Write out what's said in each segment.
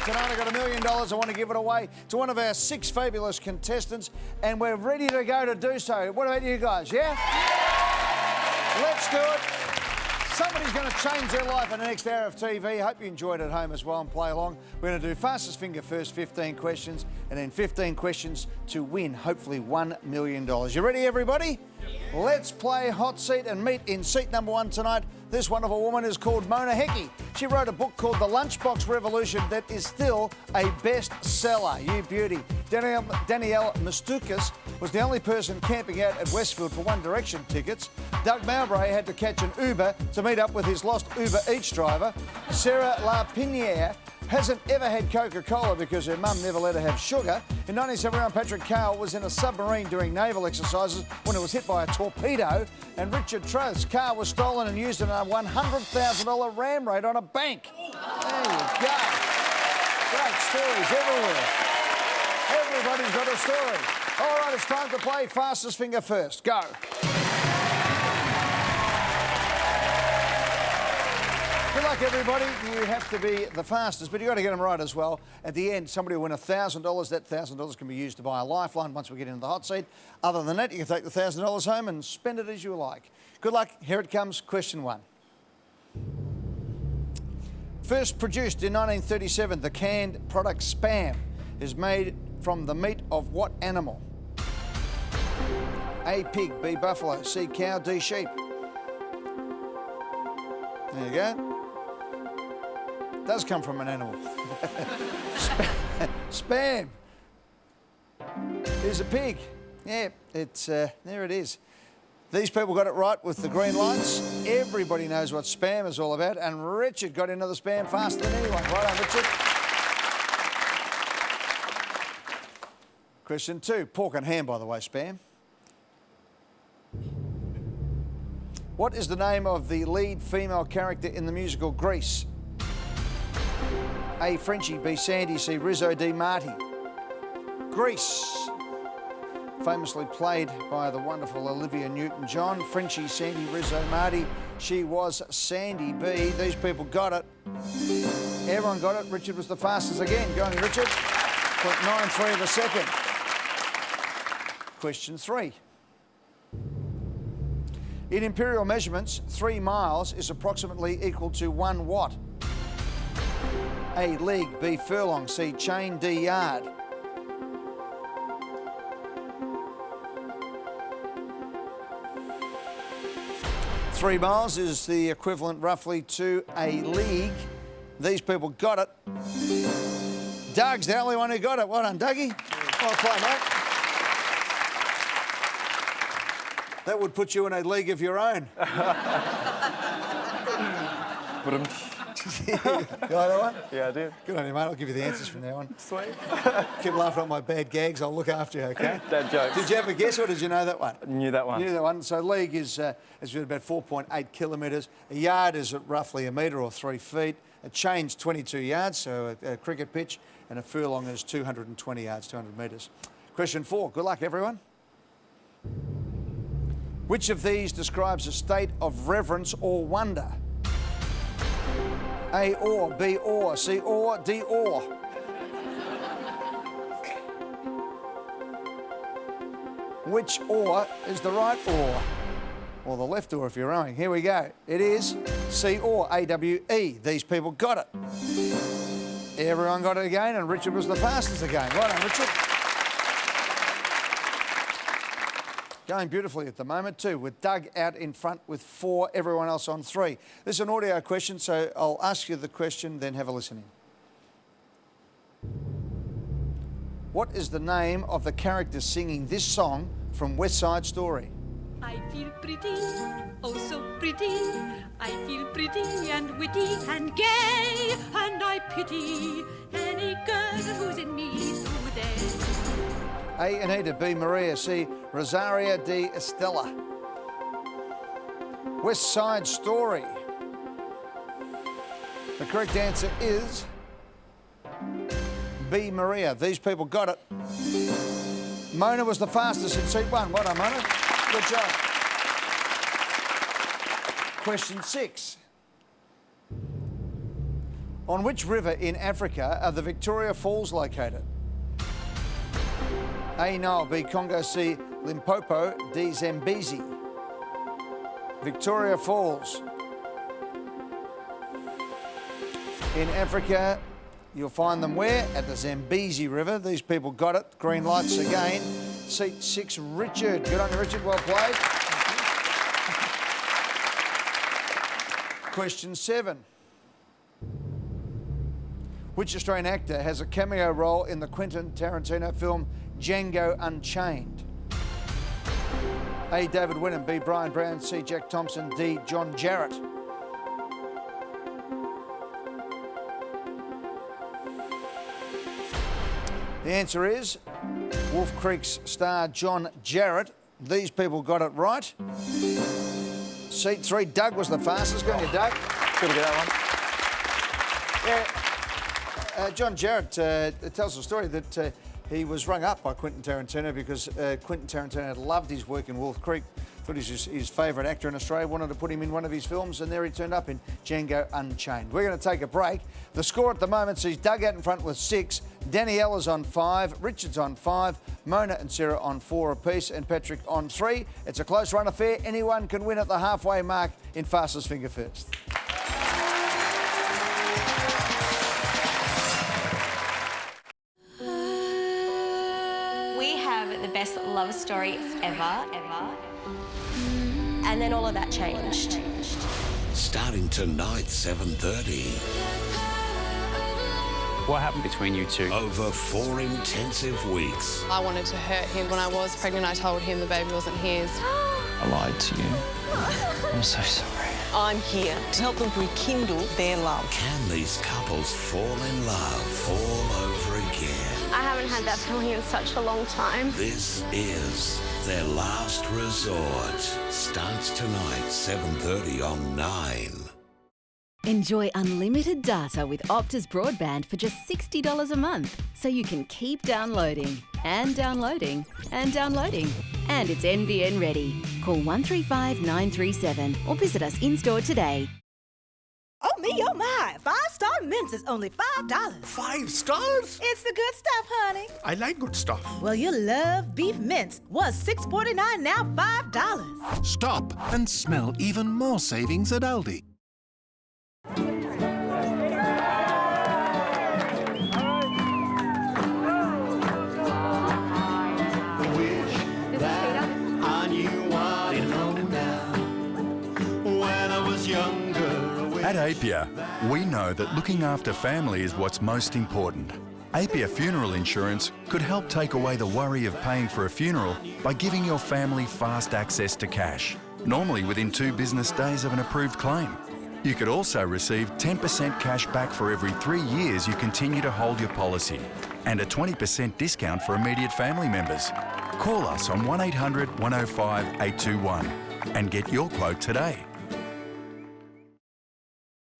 Tonight I got $1 million. I want to give it away to one of our 6 fabulous contestants, and we're ready to go to do so. What about you guys, yeah? Let's do it. Somebody's going to change their life in the next hour of TV. Hope you enjoyed it at home as well and play along. We're going to do fastest finger first, 15 questions, and then 15 questions to win, hopefully, $1 million. You ready, everybody? Yeah. Let's play hot seat and meet in seat number 1 tonight. This wonderful woman is called Mona Hickey. She wrote a book called The Lunchbox Revolution that is still a bestseller. You beauty. Danielle Mastukas was the only person camping out at Westfield for One Direction tickets. Doug Mowbray had to catch an Uber to meet up with his lost Uber Eats driver. Sarah Lapiniere hasn't ever had Coca-Cola because her mum never let her have sugar. In 1971, Patrick Cowell was in a submarine doing naval exercises when it was hit by a torpedo. And Richard Truth's car was stolen and used in a $100,000 ram raid on a bank. There you go. Great stories everywhere. Everybody's got a story. All right, it's time to play fastest finger first. Go. Good luck, everybody. You have to be the fastest, but you've got to get them right as well. At the end, somebody will win $1,000. That $1,000 can be used to buy a lifeline once we get into the hot seat. Other than that, you can take the $1,000 home and spend it as you like. Good luck. Here it comes. Question 1. First produced in 1937, the canned product Spam is made from the meat of what animal? A, pig, B, buffalo, C, cow, D, sheep. There you go. Does come from an animal. Spam is a pig. Yeah, it's there it is. These people got it right with the green lights. Everybody knows what Spam is all about, and Richard got into the Spam faster than anyone. Right on, Richard. Question 2. Pork and ham, by the way, Spam. What is the name of the lead female character in the musical Grease? A, Frenchie, B, Sandy, C, Rizzo, D, Marty. Grease. Famously played by the wonderful Olivia Newton-John. Frenchie, Sandy, Rizzo, Marty. She was Sandy B. These people got it. Everyone got it. Richard was the fastest again. Go on, Richard. 0.93 of a second. Question 3. In imperial measurements, 3 miles is approximately equal to 1 what? A, league, B, furlong, C, chain, D, yard. Three miles is the equivalent roughly to a league. These people got it. Doug's the only one who got it. Well done, Dougie. Well played, mate. That would put you in a league of your own. You like that one? Yeah, I do. Good on you, mate. I'll give you the answers from now on. Sweet. Keep laughing at my bad gags. I'll look after you, OK? Dad jokes. Did you ever guess, or did you know that one? Knew that one. You knew that one. So league is about 4.8 kilometres. A yard is at roughly a metre or 3 feet. A chain's 22 yards, so a cricket pitch. And a furlong is 220 yards, 200 metres. Question 4. Good luck, everyone. Which of these describes a state of reverence or wonder? A, or, B, or, C, or, D, or. Which or is the right or the left or if you're rowing? Here we go. It is C, or, A-W-E. These people got it. Everyone got it again, and Richard was the fastest again. Well done, Richard. Going beautifully at the moment too, with Doug out in front with 4, everyone else on 3. This is an audio question, so I'll ask you the question, then have a listen in. What is the name of the character singing this song from West Side Story? I feel pretty, oh so pretty. I feel pretty and witty and gay, and I pity any girl who's in me today. A, Anita, B, Maria, C, Rosaria, D, Estella. West Side Story. The correct answer is B, Maria. These people got it. Mona was the fastest in seat 1. Well done, Mona. Good job. Question 6. On which river in Africa are the Victoria Falls located? A. Nile, B. Congo, C. Limpopo, D. Zambezi. Victoria Falls. In Africa, you'll find them where? At the Zambezi River. These people got it. Green lights again. Seat 6, Richard. Good on you, Richard. Well played. Question 7. Which Australian actor has a cameo role in the Quentin Tarantino film Django Unchained? A. David Winham, B. Brian Brown, C. Jack Thompson, D. John Jarrett. The answer is Wolf Creek's star John Jarrett. These people got it right. Seat 3, Doug was the fastest. Go on you, Doug. Good to get that one. Yeah. John Jarrett tells the story that he was rung up by Quentin Tarantino because Quentin Tarantino had loved his work in Wolf Creek, thought he was his favourite actor in Australia, wanted to put him in one of his films, and there he turned up in Django Unchained. We're going to take a break. The score at the moment sees Doug out in front with 6, Daniela's on 5, Richard's on 5, Mona and Sarah on 4 apiece, and Patrick on 3. It's a close run affair. Anyone can win at the halfway mark in Fastest Finger First. We have the best love story ever. And then all of that changed. Starting tonight, 7:30. What happened between you two? Over 4 intensive weeks. I wanted to hurt him. When I was pregnant, I told him the baby wasn't his. I lied to you. I'm so sorry. I'm here to help them rekindle their love. Can these couples fall in love all over again? I haven't had that feeling in such a long time. This is their last resort. Starts tonight, 7:30 on 9. Enjoy unlimited data with Optus Broadband for just $60 a month, so you can keep downloading and downloading and downloading. And it's NBN ready. Call 135 937 or visit us in-store today. Oh me, oh my. 5-star mints is only $5. 5 stars? It's the good stuff, honey. I like good stuff. Well, you love beef mints. Was $6.49, now $5. Stop and smell even more savings at Aldi. At Apia, we know that looking after family is what's most important. Apia Funeral Insurance could help take away the worry of paying for a funeral by giving your family fast access to cash, normally within 2 business days of an approved claim. You could also receive 10% cash back for every 3 years you continue to hold your policy, and a 20% discount for immediate family members. Call us on 1800 105 821 and get your quote today.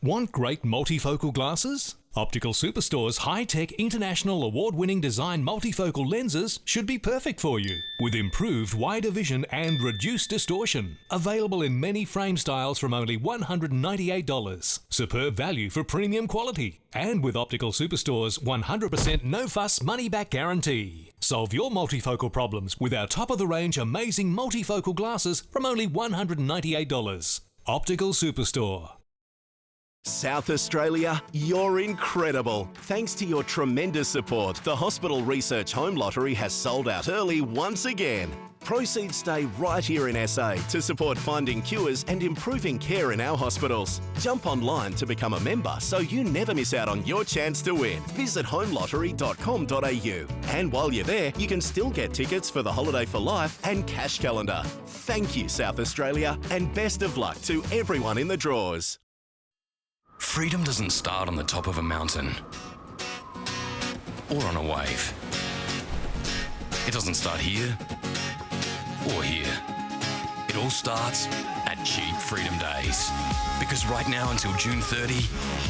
Want great multifocal glasses? Optical Superstore's high-tech, international award-winning design multifocal lenses should be perfect for you. With improved wider vision and reduced distortion. Available in many frame styles from only $198. Superb value for premium quality. And with Optical Superstore's 100% no-fuss money-back guarantee. Solve your multifocal problems with our top-of-the-range amazing multifocal glasses from only $198. Optical Superstore. South Australia, you're incredible. Thanks to your tremendous support, the Hospital Research Home Lottery has sold out early once again. Proceeds stay right here in SA to support finding cures and improving care in our hospitals. Jump online to become a member so you never miss out on your chance to win. Visit homelottery.com.au. And while you're there, you can still get tickets for the Holiday for Life and Cash Calendar. Thank you, South Australia, and best of luck to everyone in the draws. Freedom doesn't start on the top of a mountain or on a wave. It doesn't start here or here. It all starts at Cheap Freedom Days. Because right now until June 30,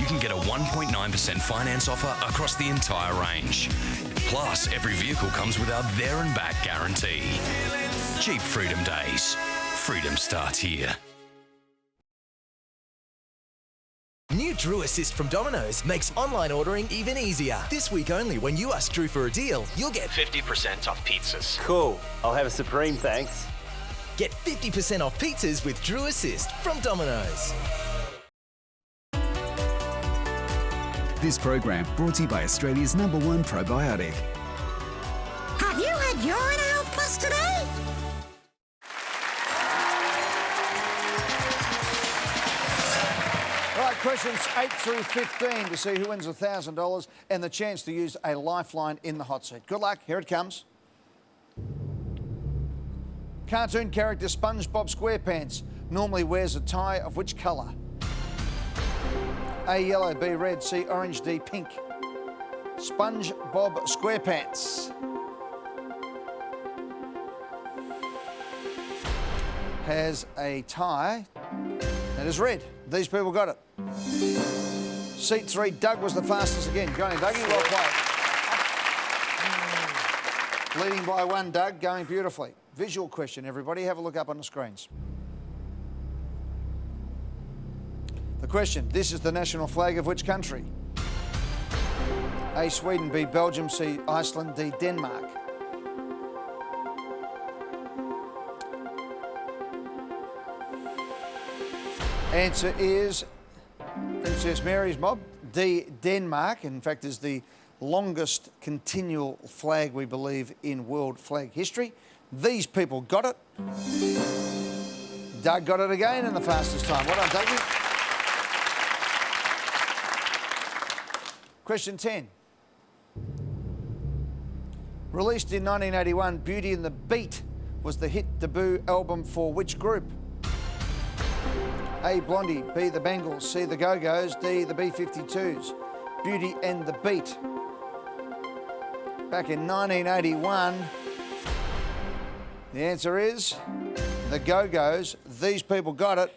you can get a 1.9% finance offer across the entire range. Plus, every vehicle comes with our there and back guarantee. Cheap Freedom Days. Freedom starts here. New New Drew Assist from Domino's makes online ordering even easier. This week only, when you ask Drew for a deal, you'll get 50% off pizzas. Cool. I'll have a Supreme, thanks. Get 50% off pizzas with Drew Assist from Domino's. This program brought to you by Australia's #1 probiotic. Have you had Urine Health Plus today? All right, questions 8 through 15 to see who wins $1,000 and the chance to use a lifeline in the hot seat. Good luck. Here it comes. Cartoon character SpongeBob SquarePants normally wears a tie of which colour? A, yellow, B, red, C, orange, D, pink. SpongeBob SquarePants has a tie that is red. These people got it. Seat 3, Doug was the fastest again. Go on, Dougie, well played. Leading by 1, Doug, going beautifully. Visual question, everybody. Have a look up on the screens. The question, this is the national flag of which country? A, Sweden, B, Belgium, C, Iceland, D, Denmark. Answer is Princess Mary's mob, D, Denmark. In fact, is the longest continual flag, we believe, in world flag history. These people got it. Doug got it again in the fastest time. Well done, Dougie. Question 10. Released in 1981, Beauty and the Beat was the hit debut album for which group? A, Blondie, B, the Bangles, C, the Go-Go's, D, the B-52s. Beauty and the Beat. Back in 1981, the answer is the Go-Go's. These people got it.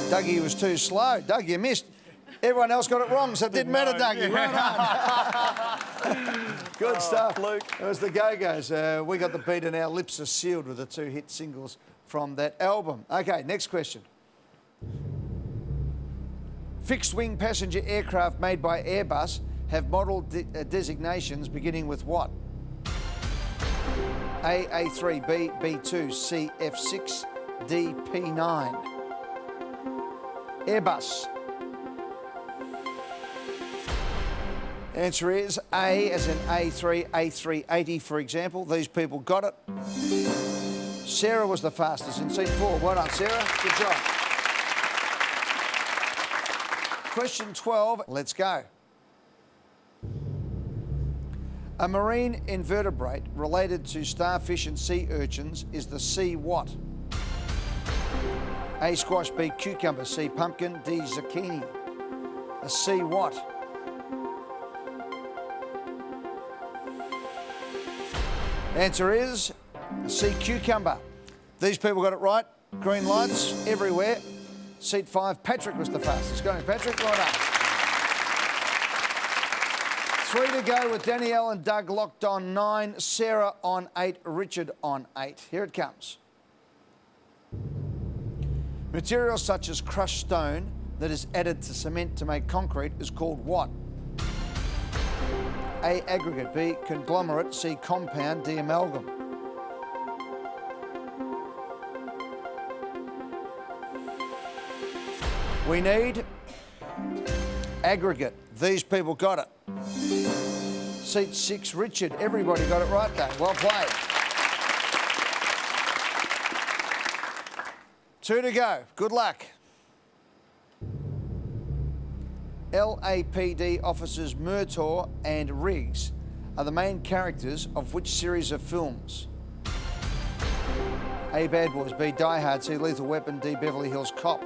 Dougie was too slow. Doug, you missed. Everyone else got it wrong, so it didn't matter, Dougie. Well done. Good stuff, Luke. It was the Go-Go's. We got the beat and our lips are sealed with the 2 hit singles from that album. OK, next question. Fixed-wing passenger aircraft made by Airbus have model designations beginning with what? A, A3, B, B2, C, F6, D, P9. Airbus. Answer is A, as in A3, A380, for example. These people got it. Sarah was the fastest in seat 4. Well done, Sarah. Good job. Question 12. Let's go. A marine invertebrate related to starfish and sea urchins is the sea what? A, squash, B, cucumber, C, pumpkin, D, zucchini. A sea what? Answer is C, cucumber. These people got it right. Green lights everywhere. Seat 5, Patrick was the fastest. Go on, Patrick. Well done. 3 to go with Danielle and Doug locked on 9, Sarah on 8, Richard on 8. Here it comes. Materials such as crushed stone that is added to cement to make concrete is called what? A, aggregate, B, conglomerate, C, compound, D, amalgam. We need aggregate. These people got it. Seat 6, Richard. Everybody got it right there. Well played. 2 to go. Good luck. LAPD officers Murtaugh and Riggs are the main characters of which series of films? A, Bad Boys, B, Die Hard, C, Lethal Weapon, D, Beverly Hills Cop.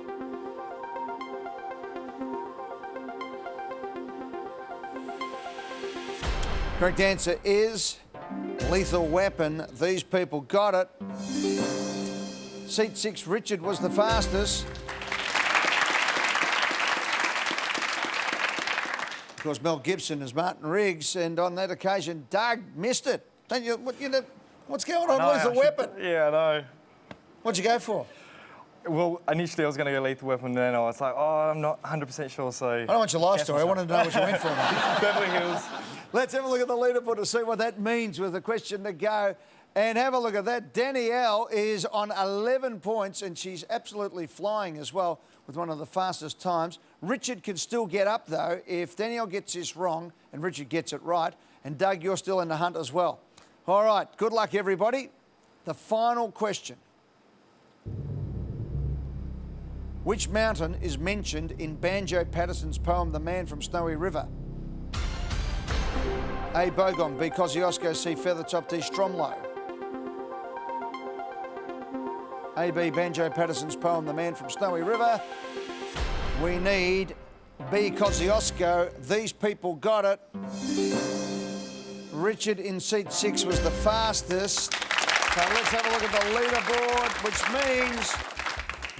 Correct answer is Lethal Weapon. These people got it. Seat 6, Richard was the fastest. Of course, Mel Gibson is Martin Riggs, and on that occasion, Doug missed it. Don't you? What's going on, Lethal Weapon? Yeah, I know. What'd you go for? Well, initially I was going to go Lethal Weapon, and then I was like, oh, I'm not 100% sure, so... I don't want your life story. I wanted to know what you went for. Beverly Hills. Let's have a look at the leaderboard to see what that means with a question to go. And have a look at that. Danielle is on 11 points, and she's absolutely flying as well with one of the fastest times. Richard can still get up, though, if Danielle gets this wrong and Richard gets it right. And Doug, you're still in the hunt as well. All right, good luck, everybody. The final question. Which mountain is mentioned in Banjo Paterson's poem, The Man from Snowy River? A. Bogong, B. Kosciuszko, C. Feathertop, D. Stromlo. A. B. Banjo Paterson's poem, The Man from Snowy River. We need B. Kosciuszko. These people got it. Richard in seat 6 was the fastest. So let's have a look at the leaderboard, which means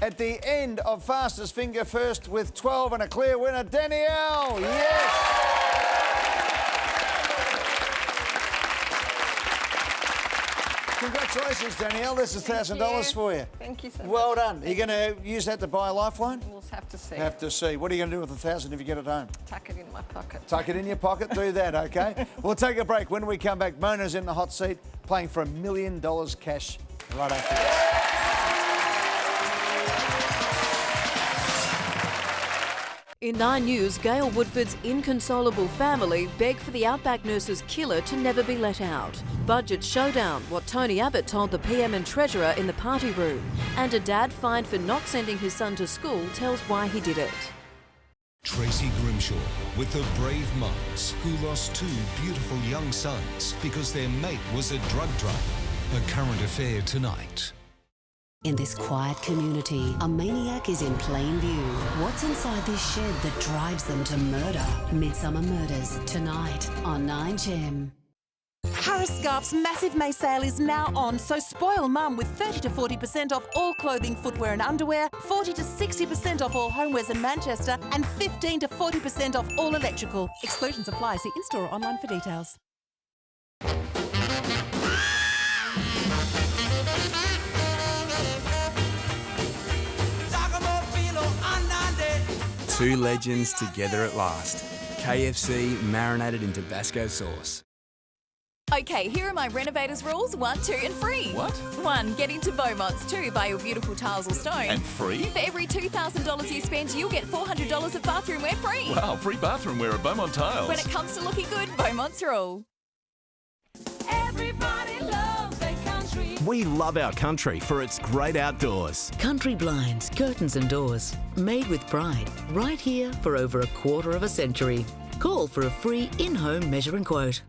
at the end of fastest finger first with 12 and a clear winner, Danielle. Yes. Congratulations, Danielle. This is $1,000 for you. Thank you so much. Well done. Are you going to use that to buy a lifeline? We'll have to see. Have to see. What are you going to do with $1,000 if you get it home? Tuck it in my pocket. Tuck it in your pocket. Do that, OK? We'll take a break. When we come back, Mona's in the hot seat playing for $1 million cash right after this. In 9 News, Gail Woodford's inconsolable family beg for the Outback nurse's killer to never be let out. Budget showdown, what Tony Abbott told the PM and Treasurer in the party room. And a dad fined for not sending his son to school tells why he did it. Tracy Grimshaw with the brave mums who lost 2 beautiful young sons because their mate was a drug driver. A current affair tonight. In this quiet community, a maniac is in plain view. What's inside this shed that drives them to murder? Midsummer Murders, tonight on 9GEM. Harris Scarf's massive May sale is now on, so spoil mum with 30 to 40% off all clothing, footwear and underwear, 40 to 60% off all homewares in Manchester, and 15 to 40% off all electrical. Exclusions apply. See in-store or online for details. Two legends together at last. KFC marinated in Tabasco sauce. Okay, here are my renovators rules, 1, 2 and free. What? 1, get into Beaumont's. 2, buy your beautiful tiles or stone. And free? For every $2,000 you spend, you'll get $400 of bathroom wear free. Wow, free bathroom wear at Beaumont Tiles. When it comes to looking good, Beaumont's rule. Everybody loves their country. We love our country for its great outdoors. Country blinds, curtains and doors. Made with pride. Right here for over a quarter of a century. Call for a free in-home measuring quote.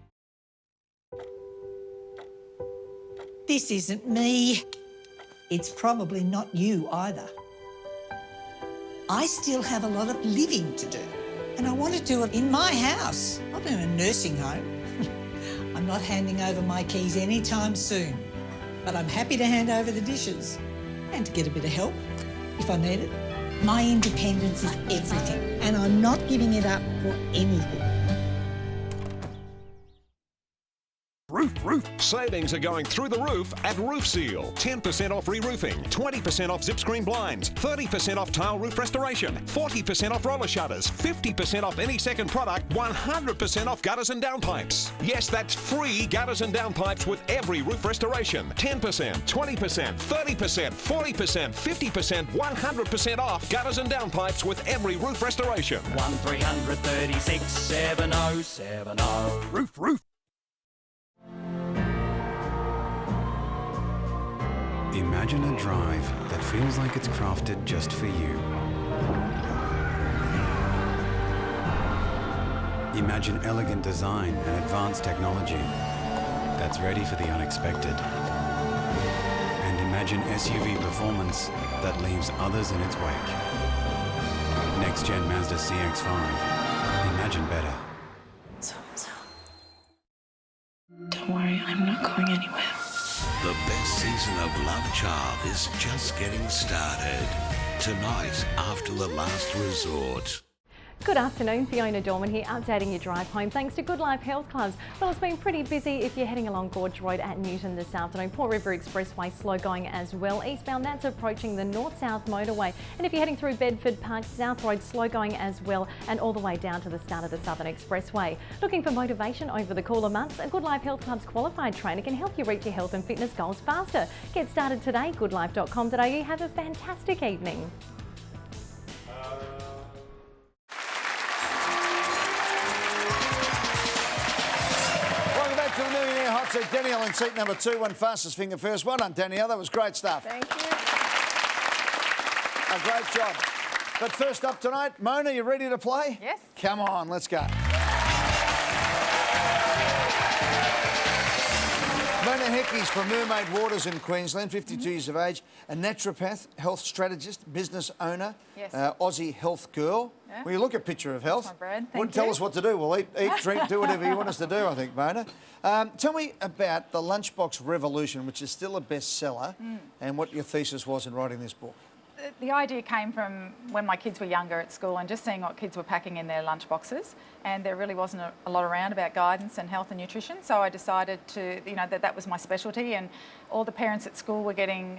This isn't me. It's probably not you either. I still have a lot of living to do, and I want to do it in my house, not in a nursing home. I'm not handing over my keys anytime soon, but I'm happy to hand over the dishes and to get a bit of help if I need it. My independence is everything, and I'm not giving it up for anything. Roof. Savings are going through the roof at Roof Seal. 10% off re-roofing, 20% off zip screen blinds, 30% off tile roof restoration, 40% off roller shutters, 50% off any second product, 100% off gutters and downpipes. Yes, that's free gutters and downpipes with every roof restoration. 10%, 20%, 30%, 40%, 50%, 100% off gutters and downpipes with every roof restoration. 1-336-7070. Roof. Imagine a drive that feels like it's crafted just for you. Imagine elegant design and advanced technology that's ready for the unexpected. And imagine SUV performance that leaves others in its wake. Next-gen Mazda CX-5. Imagine better. Don't worry, I'm not going anywhere. The best season of Love Child is just getting started. Tonight, after the last resort. Good afternoon, Fiona Dorman here, updating your drive home thanks to Good Life Health Clubs. Well, it's been pretty busy if you're heading along Gorge Road at Newton this afternoon. Port River Expressway slow going as well. Eastbound, that's approaching the north-south motorway. And if you're heading through Bedford Park, South Road slow going as well, and all the way down to the start of the Southern Expressway. Looking for motivation over the cooler months? A Good Life Health Club's qualified trainer can help you reach your health and fitness goals faster. Get started today, goodlife.com.au. Have a fantastic evening. To the Millionaire Hot Seat. Danielle in seat number 2, won fastest finger first. Well done, Danielle. That was great stuff. Thank you. A great job. But first up tonight, Mona, you ready to play? Yes. Come on, let's go. Mona Hecky's from Mermaid Waters in Queensland, 52 years of age, a naturopath, health strategist, business owner, yes. Aussie health girl. Yeah. Well, you look a picture of health. That's my bread. Thank Wouldn't tell you. us what to do. We'll eat, drink, do whatever you want us to do, I think, Mona. Tell me about the Lunchbox Revolution, which is still a bestseller, and what your thesis was in writing this book. The idea came from when my kids were younger at school and just seeing what kids were packing in their lunch boxes, and there really wasn't a lot around about guidance and health and nutrition, so I decided to, that was my specialty, and all the parents at school were getting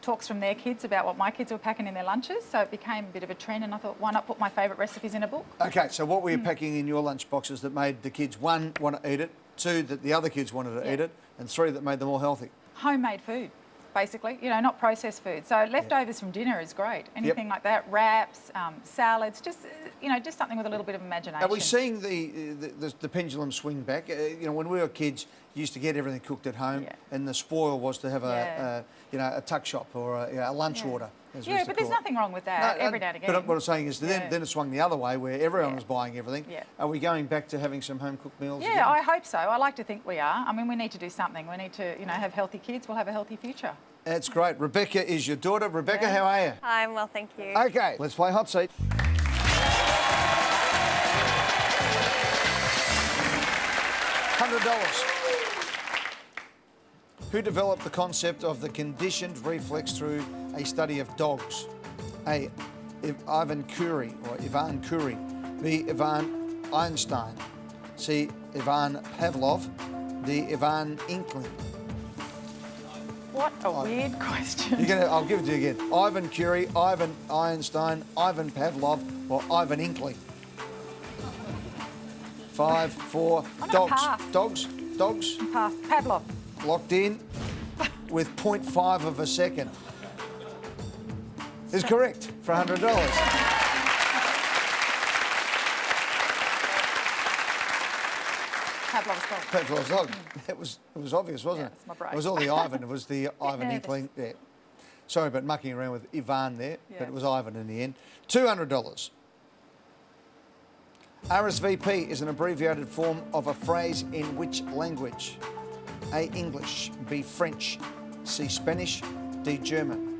talks from their kids about what my kids were packing in their lunches, so it became a bit of a trend, and I thought, why not put my favourite recipes in a book? Okay, so what were you packing in your lunch boxes that made the kids, 1, want to eat it, 2, that the other kids wanted to eat it, and 3, that made them all healthy? Homemade food. Basically, not processed food. So leftovers from dinner is great. Anything like that, wraps, salads, just something with a little bit of imagination. Are we seeing the pendulum swing back? When we were kids, you used to get everything cooked at home, and the spoil was to have a tuck shop or a lunch order. Yeah, but there's nothing wrong with that every now and again. But what I'm saying is then it swung the other way where everyone was buying everything. Yeah. Are we going back to having some home-cooked meals again? Yeah, I hope so. I like to think we are. I mean, we need to do something. We need to, have healthy kids. We'll have a healthy future. That's great. Rebecca is your daughter. Rebecca, how are you? Hi, I'm well, thank you. Okay, let's play Hot Seat. $100. Who developed the concept of the conditioned reflex through a study of dogs? A. Ivan Curie or Ivan Curie. B. Ivan Einstein. C. Ivan Pavlov. D. Ivan Inkling. What a weird question. I'll give it to you again. Ivan Curie, Ivan Einstein, Ivan Pavlov, or Ivan Inkling. 5, 4, dogs. Pass. Dogs? Pass. Pavlov. Locked in with 0.5 of a second. Is correct for $100. Pavlov's dog. Pavlov's dog. It was obvious, wasn't it? It's my brain. It was all the Ivan. It was the Ivan Inkling. Yeah. Sorry about mucking around with Ivan there, but it was Ivan in the end. $200. RSVP is an abbreviated form of a phrase in which language? A. English. B. French. C. Spanish. D. German.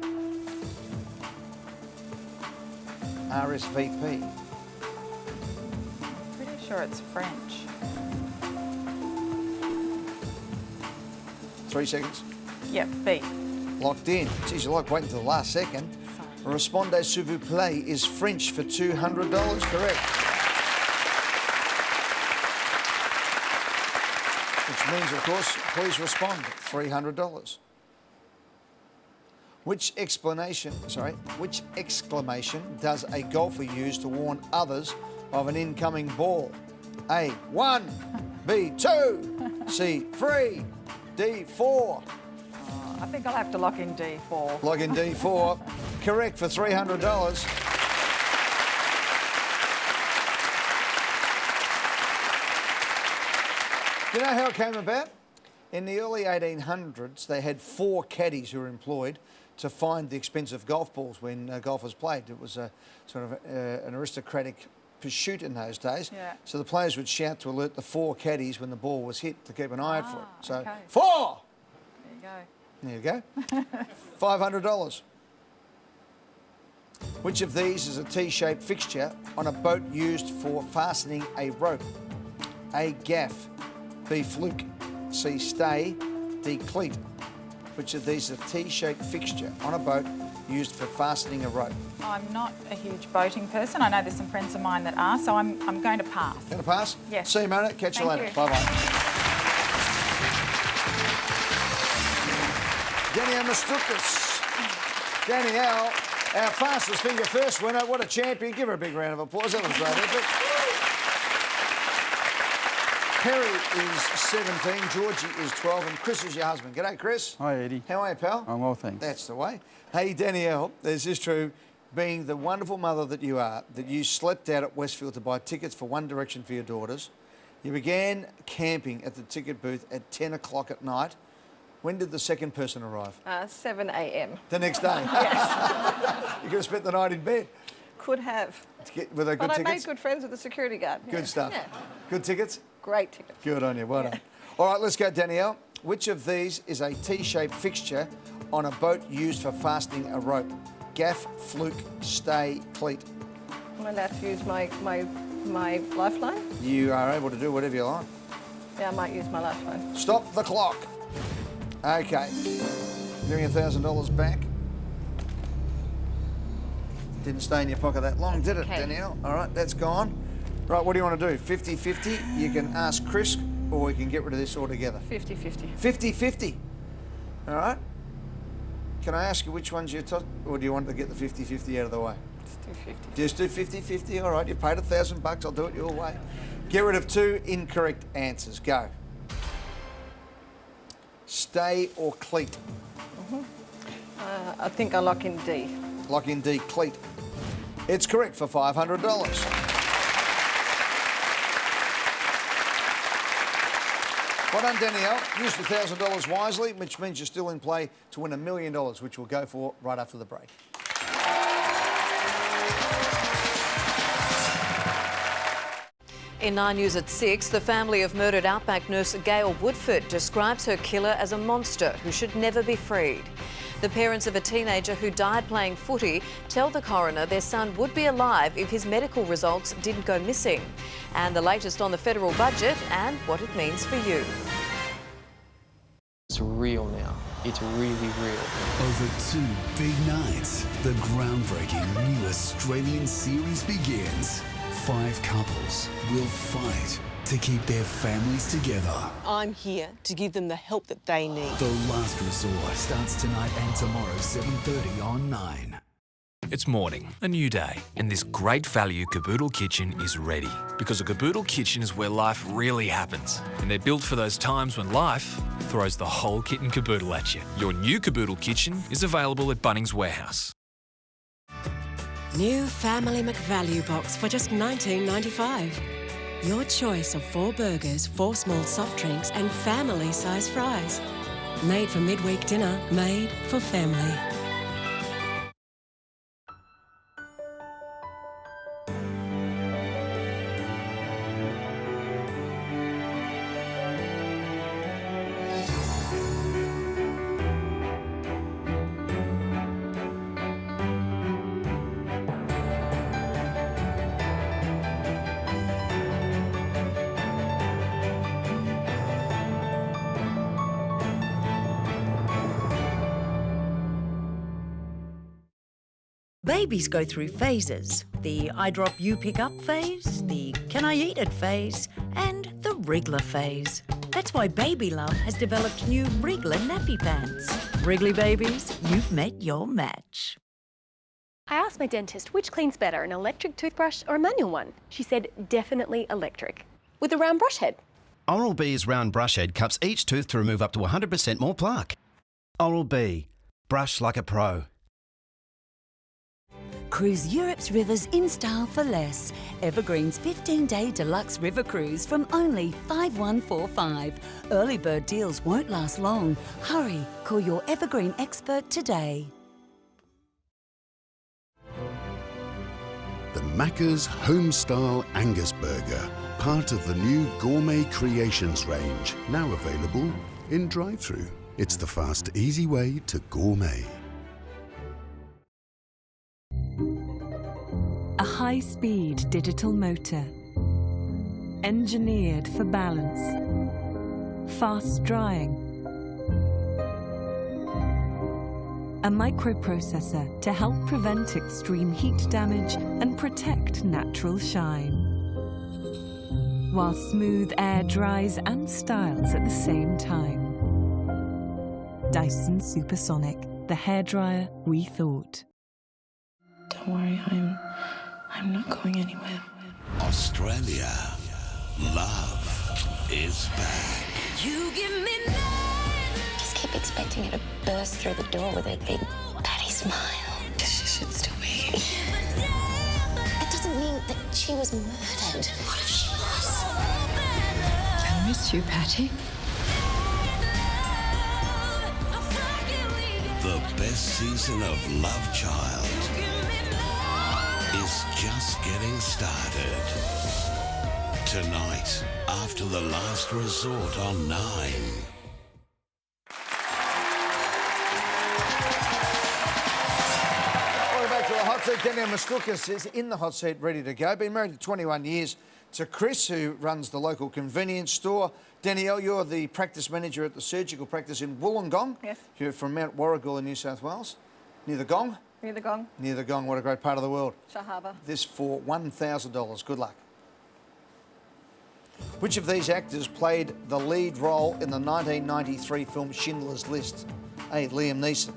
RSVP. I'm pretty sure it's French. 3 seconds. Yep, B. Locked in. Geez, you like waiting until the last second. Respondez s'il vous plaît is French for $200, correct. Which means, of course, please respond, $300. Which exclamation does a golfer use to warn others of an incoming ball? A. 1. B. 2. C. 3. D. 4. I think I'll have to lock in D4. Lock in D4. Correct for $300. You know how it came about? In the early 1800s, they had 4 caddies who were employed to find the expensive golf balls when golfers played. It was a sort of an aristocratic pursuit in those days. Yeah. So the players would shout to alert the 4 caddies when the ball was hit to keep an eye out for it. So, okay. 4! There you go. There you go. $500. Which of these is a T-shaped fixture on a boat used for fastening a rope? A. Gaff. B. Fluke. C. Stay. D. Cleat. Which of these is a T-shaped fixture on a boat used for fastening a rope? I'm not a huge boating person. I know there's some friends of mine that are, so I'm going to pass. Going to pass? Yes. See you, Mona. Catch you later. Bye-bye. Danielle Mastukas. Danielle, our fastest finger first winner. What a champion. Give her a big round of applause. That was a great effort. Perry is 17, Georgie is 12, and Chris is your husband. G'day, Chris. Hi, Eddie. How are you, pal? I'm well, thanks. That's the way. Hey, Danielle, is this true, being the wonderful mother that you are, that you slept out at Westfield to buy tickets for One Direction for your daughters? You began camping at the ticket booth at 10 o'clock at night. When did the second person arrive? 7 a.m. The next day? Yes. You could have spent the night in bed. Could have. Were they good but tickets? I made good friends with the security guard. Good stuff. Yeah. Good tickets? Great tickets. Good on you. Well done. All right, let's go, Danielle. Which of these is a T-shaped fixture on a boat used for fastening a rope? Gaff, fluke, stay, cleat. Am I allowed to use my lifeline? You are able to do whatever you like. Yeah, I might use my lifeline. Stop the clock. Okay. Giving $1,000 back. Didn't stay in your pocket that long, did it, Danielle? All right, that's gone. Right, what do you want to do? 50-50? You can ask Chris, or we can get rid of this altogether. 50-50. 50-50. All right. Can I ask you which ones you took, or do you want to get the 50-50 out of the way? Just do 50. Just do 50-50. All right, you paid $1,000. I'll do it your way. Get rid of 2 incorrect answers. Go. Stay or cleat? I think I lock in D. Lock in D, cleat. It's correct for $500. Well done, Danielle. Used $1,000 wisely, which means you're still in play to win $1 million, which we'll go for right after the break. In 9 News at 6, the family of murdered Outback nurse Gail Woodford describes her killer as a monster who should never be freed. The parents of a teenager who died playing footy tell the coroner their son would be alive if his medical results didn't go missing. And the latest on the federal budget and what it means for you. It's real now. It's really real. Over 2 big nights, the groundbreaking new Australian series begins. 5 couples will fight to keep their families together. I'm here to give them the help that they need. The Last Resort starts tonight and tomorrow, 7:30 on 9. It's morning, a new day, and this great value caboodle kitchen is ready. Because a caboodle kitchen is where life really happens. And they're built for those times when life throws the whole kit and caboodle at you. Your new caboodle kitchen is available at Bunnings Warehouse. New Family McValue box for just $19.95. Your choice of 4 burgers, 4 small soft drinks and family-size fries. Made for midweek dinner, made for family. Babies go through phases. The I drop you pick up phase, the can I eat it phase, and the wriggler phase. That's why Baby Love has developed new wriggler nappy pants. Wriggly babies, you've met your match. I asked my dentist which cleans better, an electric toothbrush or a manual one. She said definitely electric, with a round brush head. Oral-B's round brush head cups each tooth to remove up to 100% more plaque. Oral-B, brush like a pro. Cruise Europe's rivers in style for less. Evergreen's 15-day deluxe river cruise from only $5,145. Early bird deals won't last long. Hurry, call your Evergreen expert today. The Macca's Homestyle Angus Burger, part of the new Gourmet Creations range, now available in drive-thru. It's the fast, easy way to gourmet. A high-speed digital motor, engineered for balance, fast drying, a microprocessor to help prevent extreme heat damage and protect natural shine. While smooth air dries and styles at the same time. Dyson Supersonic, the hairdryer we thought. Don't worry, I'm not going anywhere. Australia, love is back. You give me nine. Just keep expecting her to burst through the door with her big patty smile. She should still be here. It doesn't mean that she was murdered. What if she was? I miss you, Patty. The best season of Love Child is just getting started. Tonight, after the last resort on 9. Welcome back to the hot seat. Danielle Mastukas is in the hot seat, ready to go. Been married for 21 years to Chris, who runs the local convenience store. Danielle, you're the practice manager at the surgical practice in Wollongong. Yes. You're from Mount Warrigal in New South Wales. Near the Gong? Near the Gong. Near the Gong, what a great part of the world. Shahaba. This for $1,000. Good luck. Which of these actors played the lead role in the 1993 film Schindler's List? A. Liam Neeson.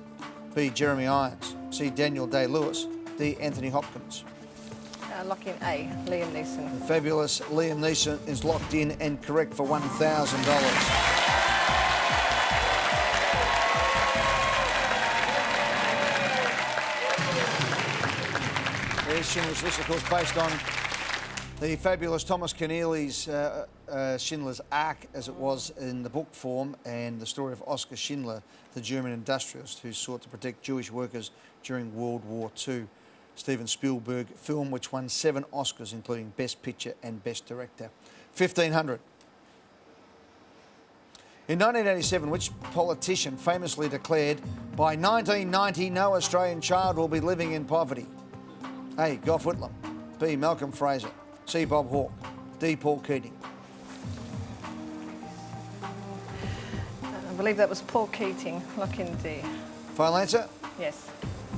B. Jeremy Irons. C. Daniel Day-Lewis. D. Anthony Hopkins. Lock in A, Liam Neeson. The fabulous Liam Neeson is locked in and correct for $1,000. Schindler's List, of course, based on the fabulous Thomas Keneally's Schindler's Ark, as it was in the book form, and the story of Oskar Schindler, the German industrialist who sought to protect Jewish workers during World War II. Steven Spielberg film, which won 7 Oscars, including Best Picture and Best Director. 1,500. In 1987, which politician famously declared, by 1990, no Australian child will be living in poverty? A. Gough Whitlam. B. Malcolm Fraser. C. Bob Hawke. D. Paul Keating. I believe that was Paul Keating. Lock in D. Final answer? Yes.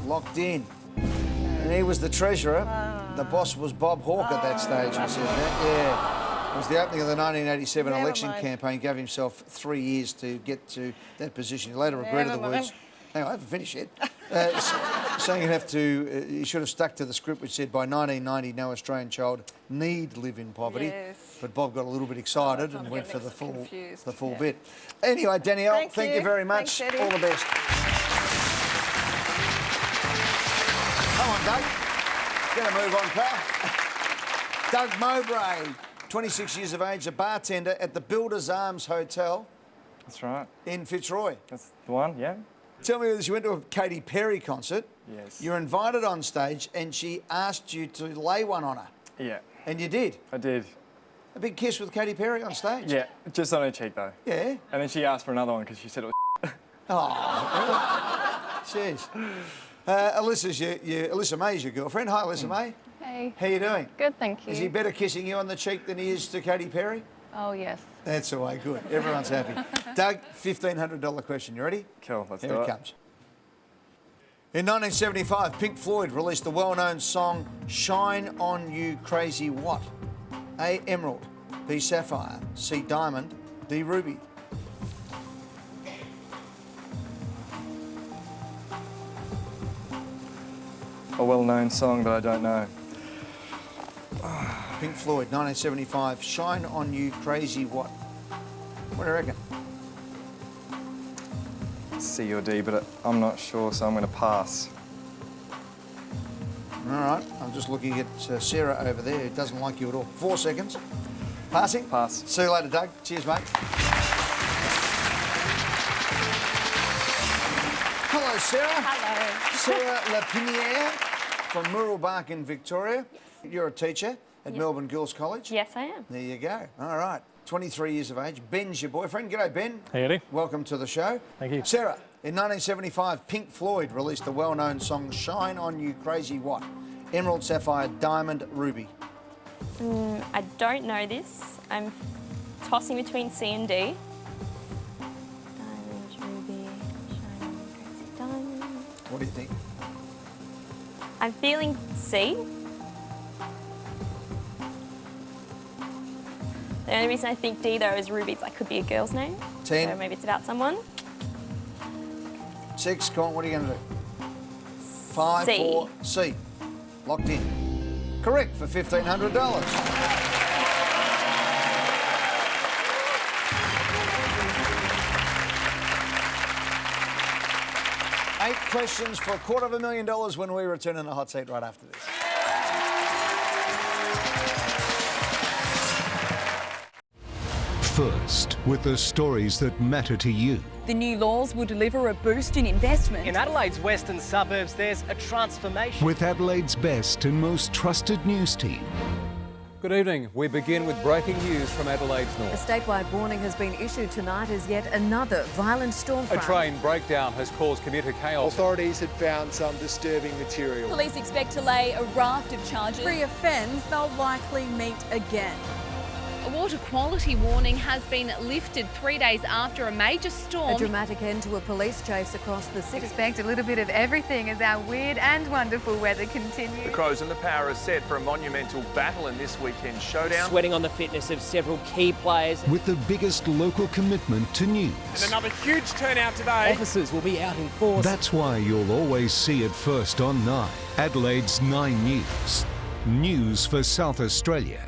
Locked in. And he was the treasurer. The boss was Bob Hawke at that stage. We said that. Yeah. It was the opening of the 1987 election campaign. Gave himself 3 years to get to that position. He later regretted the words. Hang on, I haven't finished yet. Saying he should have stuck to the script which said by 1990 no Australian child need live in poverty. Yes. But Bob got a little bit excited and went for the full bit. Anyway, Danielle, thank you very much. Thanks, all the best. Come on, Doug. Get a move on, pal. Doug Mowbray, 26 years of age, a bartender at the Builders Arms Hotel. That's right. In Fitzroy. That's the one, yeah. Tell me this, you went to a Katy Perry concert. Yes. You were invited on stage and she asked you to lay one on her. Yeah. And you did. I did. A big kiss with Katy Perry on stage? Yeah, just on her cheek though. Yeah. And then she asked for another one because she said it was Oh, jeez. Alyssa May's your girlfriend. Hi, Alyssa May. Hey. How you doing? Good, thank you. Is he better kissing you on the cheek than he is to Katy Perry? Oh, yes. That's the way, good. Everyone's happy. Doug, $1,500 question. You ready? Cool, let's do Here it. it comes. In 1975, Pink Floyd released the well-known song Shine On You Crazy What? A. Emerald. B. Sapphire. C. Diamond. D. Ruby. A well-known song, but I don't know. Pink Floyd, 1975. Shine On You Crazy What? What do you reckon? C or D, but I'm not sure, so I'm going to pass. All right, I'm just looking at Sarah over there, who doesn't like you at all. 4 seconds. Passing? Pass. See you later, Doug. Cheers, mate. Hello, Sarah. Hello. Sarah Lapiniere from Muralbark in Victoria. Yes. You're a teacher at Melbourne Girls College. Yes, I am. There you go. All right. 23 years of age. Ben's your boyfriend. G'day, Ben. Howdy. Welcome to the show. Thank you. Sarah, in 1975, Pink Floyd released the well-known song Shine On You Crazy What? Emerald, Sapphire, Diamond, Ruby. I don't know this. I'm tossing between C and D. Diamond, Ruby, Shine On You Crazy Diamond. I'm feeling C. The only reason I think D though is Ruby's like could be a girl's name. 10. So maybe it's about someone. 6, come on, what are you going to do? 5, C. 4, C. Locked in. Correct for $1,500. Eight questions for $250,000 when we return in the hot seat right after this. First, with the stories that matter to you. The new laws will deliver a boost in investment. In Adelaide's western suburbs, there's a transformation. With Adelaide's best and most trusted news team. Good evening. We begin with breaking news from Adelaide's north. A statewide warning has been issued tonight as yet another violent storm A front. train breakdown has caused commuter chaos. Authorities had found some disturbing material. Police expect to lay a raft of charges. Re-offends, they'll likely meet again. A water quality warning has been lifted 3 days after a major storm. A dramatic end to a police chase across the city. Expect a little bit of everything as our weird and wonderful weather continues. The Crows and the Power are set for a monumental battle in this weekend's showdown. Sweating on the fitness of several key players. With the biggest local commitment to news. And another huge turnout today. Officers will be out in force. That's why you'll always see it first on 9. Adelaide's 9 News. News for South Australia.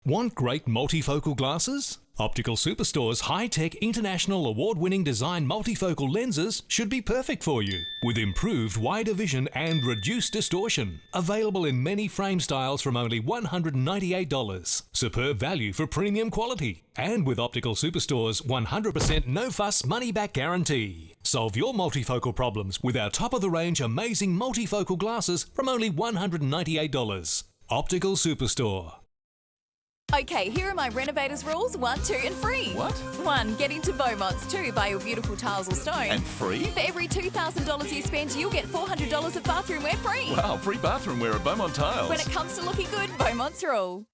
Want great multifocal glasses? Optical Superstore's high-tech, international award-winning design multifocal lenses should be perfect for you. With improved wider vision and reduced distortion. Available in many frame styles from only $198. Superb value for premium quality. And with Optical Superstore's 100% no-fuss money-back guarantee. Solve your multifocal problems with our top-of-the-range amazing multifocal glasses from only $198. Optical Superstore. Okay, here are my renovators rules, 1, 2 and free. What? 1, get into Beaumont's. 2, buy your beautiful tiles or stone. And free? For every $2,000 you spend, you'll get $400 of bathroomware free. Wow, free bathroomware at Beaumont Tiles. When it comes to looking good, Beaumont's rule.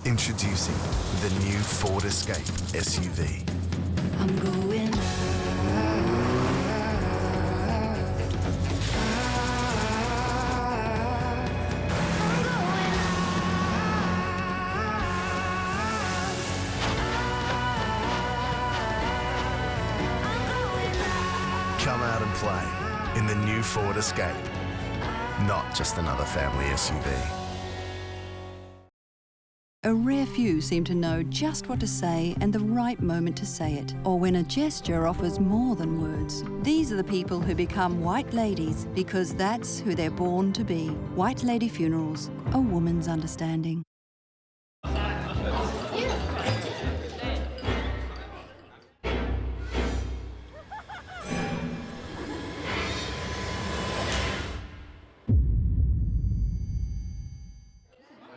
Introducing the new Ford Escape SUV. I'm going Come out and play in the new Ford Escape. Not just another family SUV. A rare few seem to know just what to say and the right moment to say it, or when a gesture offers more than words. These are the people who become white ladies because that's who they're born to be. White Lady Funerals, a woman's understanding.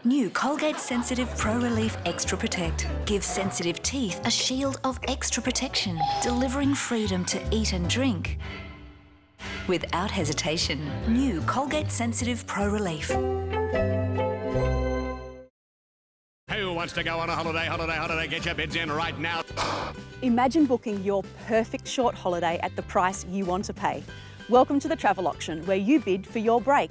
New Colgate Sensitive Pro Relief Extra Protect gives sensitive teeth a shield of extra protection, delivering freedom to eat and drink without hesitation. New Colgate Sensitive Pro Relief. Who wants to go on a holiday, holiday, holiday? Get your bids in right now. Imagine booking your perfect short holiday at the price you want to pay. Welcome to the travel auction, where you bid for your break.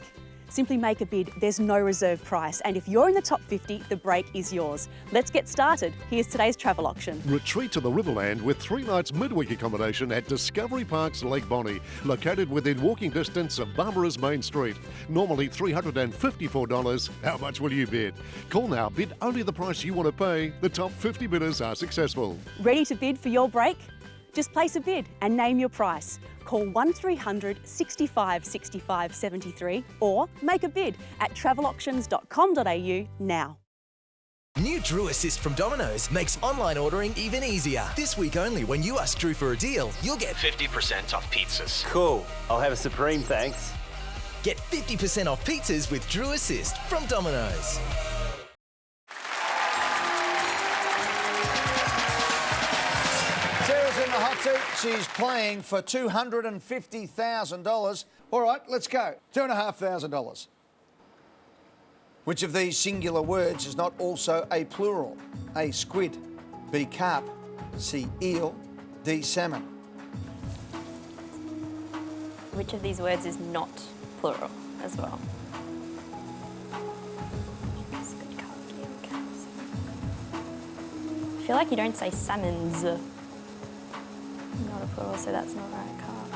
Simply make a bid, there's no reserve price, and if you're in the top 50, the break is yours. Let's get started. Here's today's travel auction. Retreat to the Riverland with 3 nights midweek accommodation at Discovery Parks Lake Bonnie, located within walking distance of Barbara's Main Street. Normally $354. How much will you bid? Call now, bid only the price you want to pay. The top 50 bidders are successful. Ready to bid for your break? Just place a bid and name your price. Call 1300 65 65 73 or make a bid at travelauctions.com.au now. New Drew Assist from Domino's makes online ordering even easier. This week only, when you ask Drew for a deal, you'll get 50% off pizzas. Cool. I'll have a Supreme, thanks. Get 50% off pizzas with Drew Assist from Domino's. Sarah's in the hot seat. She's playing for $250,000. All right, let's go. $2,500. Which of these singular words is not also a plural? A, squid. B, carp. C, eel. D, salmon. Which of these words is not plural as well? I feel like you don't say salmons. Not a plural, so that's not right. Calves.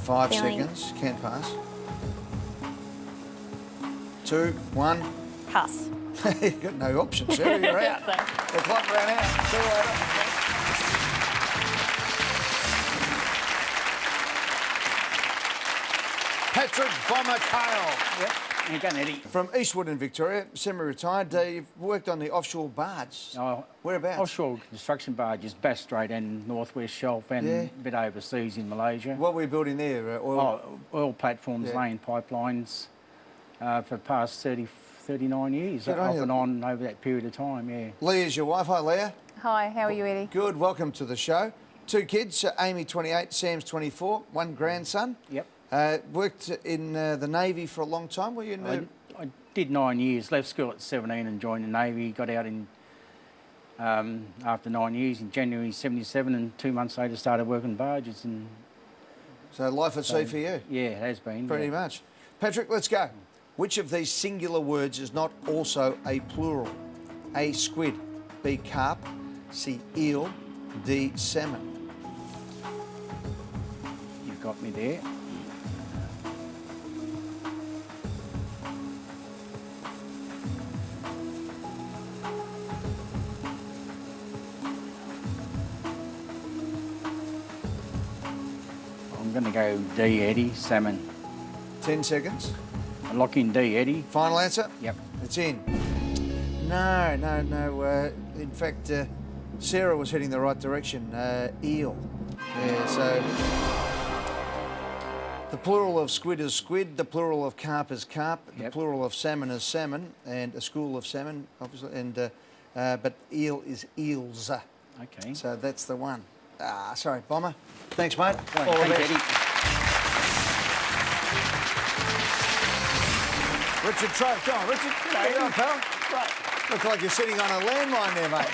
5 feeling. seconds. Can't pass. 2, 1. Pass. You've got no options, Sarah. You're out. The clock ran out. See you later. Patrick Bomber Kale. Yep. How you going, Eddie? From Eastwood in Victoria, semi-retired. You've worked on the offshore barge. Oh, whereabouts? Offshore construction barges, Bass Strait and Northwest Shelf, and a bit overseas in Malaysia. What were you building there? Oil platforms, laying pipelines for the past 39 years, off and on over that period of time, yeah. Leah is your wife. Hi, Leah. Hi, how are you, Eddie? Good. Welcome to the show. 2 kids, Amy, 28, Sam's 24, 1 grandson. Yep. Worked in the Navy for a long time. Were you in I did 9 years, left school at 17 and joined the Navy, got out in after 9 years in January 77, and 2 months later started working barges. And so life at sea for you? Yeah, it has been. Pretty much. Patrick, let's go. Which of these singular words is not also a plural? A, squid. B, carp. C, eel. D, salmon. You've got me there. I'm going to go D, Eddie, salmon. 10 seconds. I lock in D, Eddie. Final answer? Yep. It's in. No. In fact, Sarah was heading the right direction. Eel. Yeah, so the plural of squid is squid, the plural of carp is carp, the plural of salmon is salmon, and a school of salmon, obviously, and but eel is eels. Okay. So that's the one. Sorry, Bomber. Thanks, mate. All the best. Eddie. Richard Trout. Come on, Richard. Get on, pal. Right. Look like you're sitting on a landmine there, mate.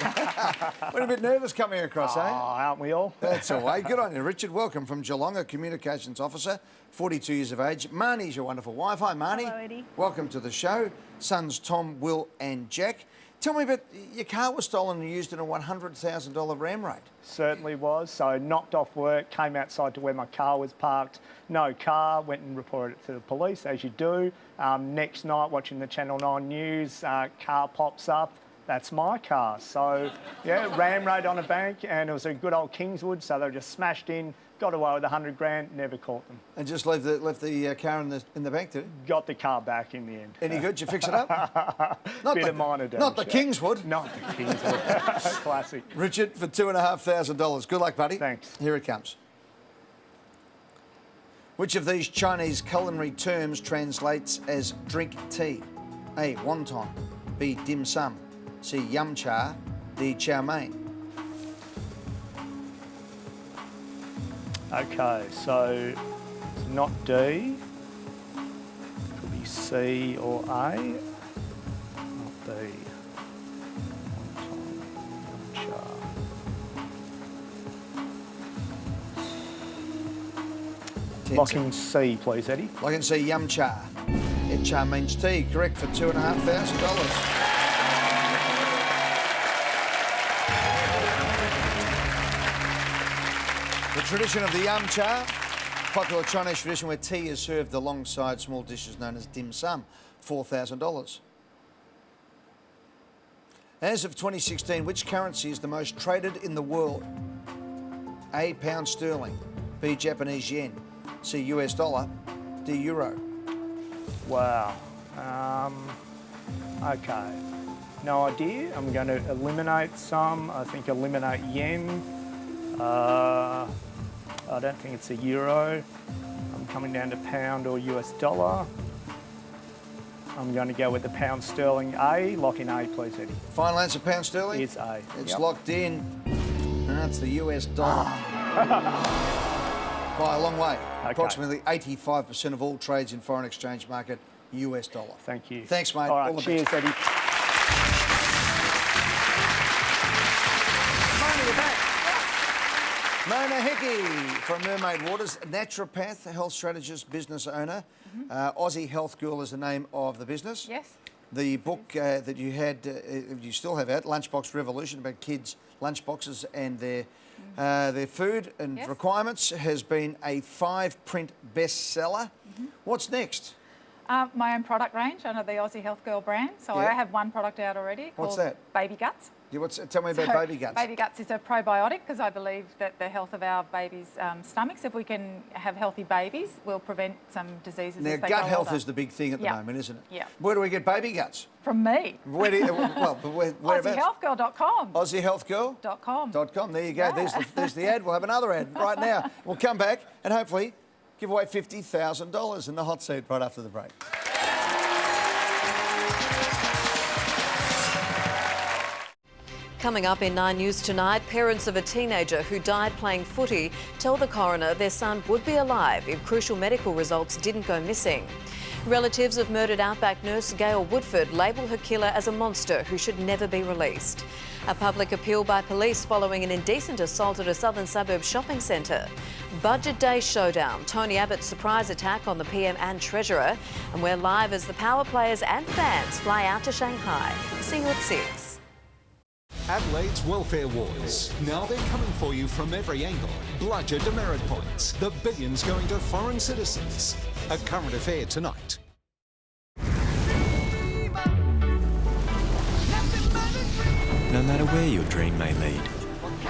We're a bit nervous coming across, eh? Aren't we all? That's all right. Good on you, Richard. Welcome from Geelong, a communications officer, 42 years of age. Marnie's your wonderful wife. Hi, Marnie. Hello, Eddie. Welcome to the show. Sons Tom, Will and Jack. Tell me about your car was stolen and used in a $100,000 ram raid. Certainly was. So knocked off work, came outside to where my car was parked. No car, went and reported it to the police, as you do. Next night, watching the Channel 9 news, car pops up. That's my car. So, yeah, ram raid on a bank, and it was a good old Kingswood, so they were just smashed in, got away with $100 grand, never caught them. And just left the car in the bank, did you? Got the car back in the end. Any good? Did you fix it up? Bit of minor damage. Not the Kingswood. Not the Kingswood. Classic. Richard, for $2,500. Good luck, buddy. Thanks. Here it comes. Which of these Chinese culinary terms translates as drink tea? A, wonton. B, dim sum. C, yum cha. D, chow mein. Okay, so it's not D. Could be C or A. Not D. Lock in C, please, Eddie. Lock in C, yum cha. It cha means tea. Correct for $2,500. The tradition of the yum cha, popular Chinese tradition where tea is served alongside small dishes known as dim sum, $4,000. As of 2016, which currency is the most traded in the world? A, pound sterling. B, Japanese yen. C, US dollar. D, euro. Wow. Okay. No idea. I'm going to eliminate some. I think eliminate yen. I don't think it's a euro. I'm coming down to pound or US dollar. I'm going to go with the pound sterling A. Lock in A, please, Eddie. Final answer, pound sterling? It's A. It's locked in. That's the US dollar. By a long way. Okay. Approximately 85% of all trades in foreign exchange market, US dollar. Thank you. Thanks, mate. All right, All the cheers, best. Eddie. Mona Hickey from Mermaid Waters, naturopath, health strategist, business owner. Aussie Health Girl is the name of the business. Yes. The book that you had, you still have out, Lunchbox Revolution, about kids' lunchboxes and their food and requirements, has been a 5-print bestseller. What's next? My own product range under the Aussie Health Girl brand. So I have one product out already called Baby Guts. Yeah, tell me about Baby Guts. Baby Guts is a probiotic because I believe that the health of our babies' stomachs, if we can have healthy babies, will prevent some diseases. Now, gut health is the big thing at the moment, isn't it? Yeah. Where do we get Baby Guts? From me. Where do you, whereabouts? AussieHealthGirl.com. AussieHealthGirl.com. There you go. There's the ad. We'll have another ad right now. We'll come back and hopefully give away $50,000 in the hot seat right after the break. Coming up in 9 News tonight, parents of a teenager who died playing footy tell the coroner their son would be alive if crucial medical results didn't go missing. Relatives of murdered Outback nurse Gail Woodford label her killer as a monster who should never be released. A public appeal by police following an indecent assault at a southern suburb shopping centre. Budget Day showdown, Tony Abbott's surprise attack on the PM and Treasurer. And we're live as the power players and fans fly out to Shanghai. See you at 6. Adelaide's Welfare Wars. Now they're coming for you from every angle. Bludger demerit points. The billions going to foreign citizens. A current affair tonight. No matter where your dream may lead,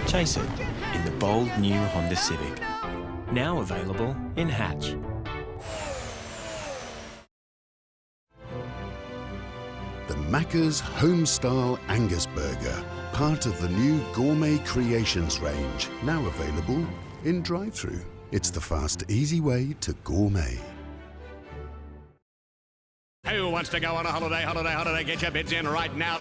chase it in the bold new Honda Civic. Now available in hatch. The Macca's Homestyle Angus Burger, part of the new Gourmet Creations range, now available in drive-thru. It's the fast, easy way to gourmet. Who wants to go on a holiday, holiday, holiday? Get your bids in right now.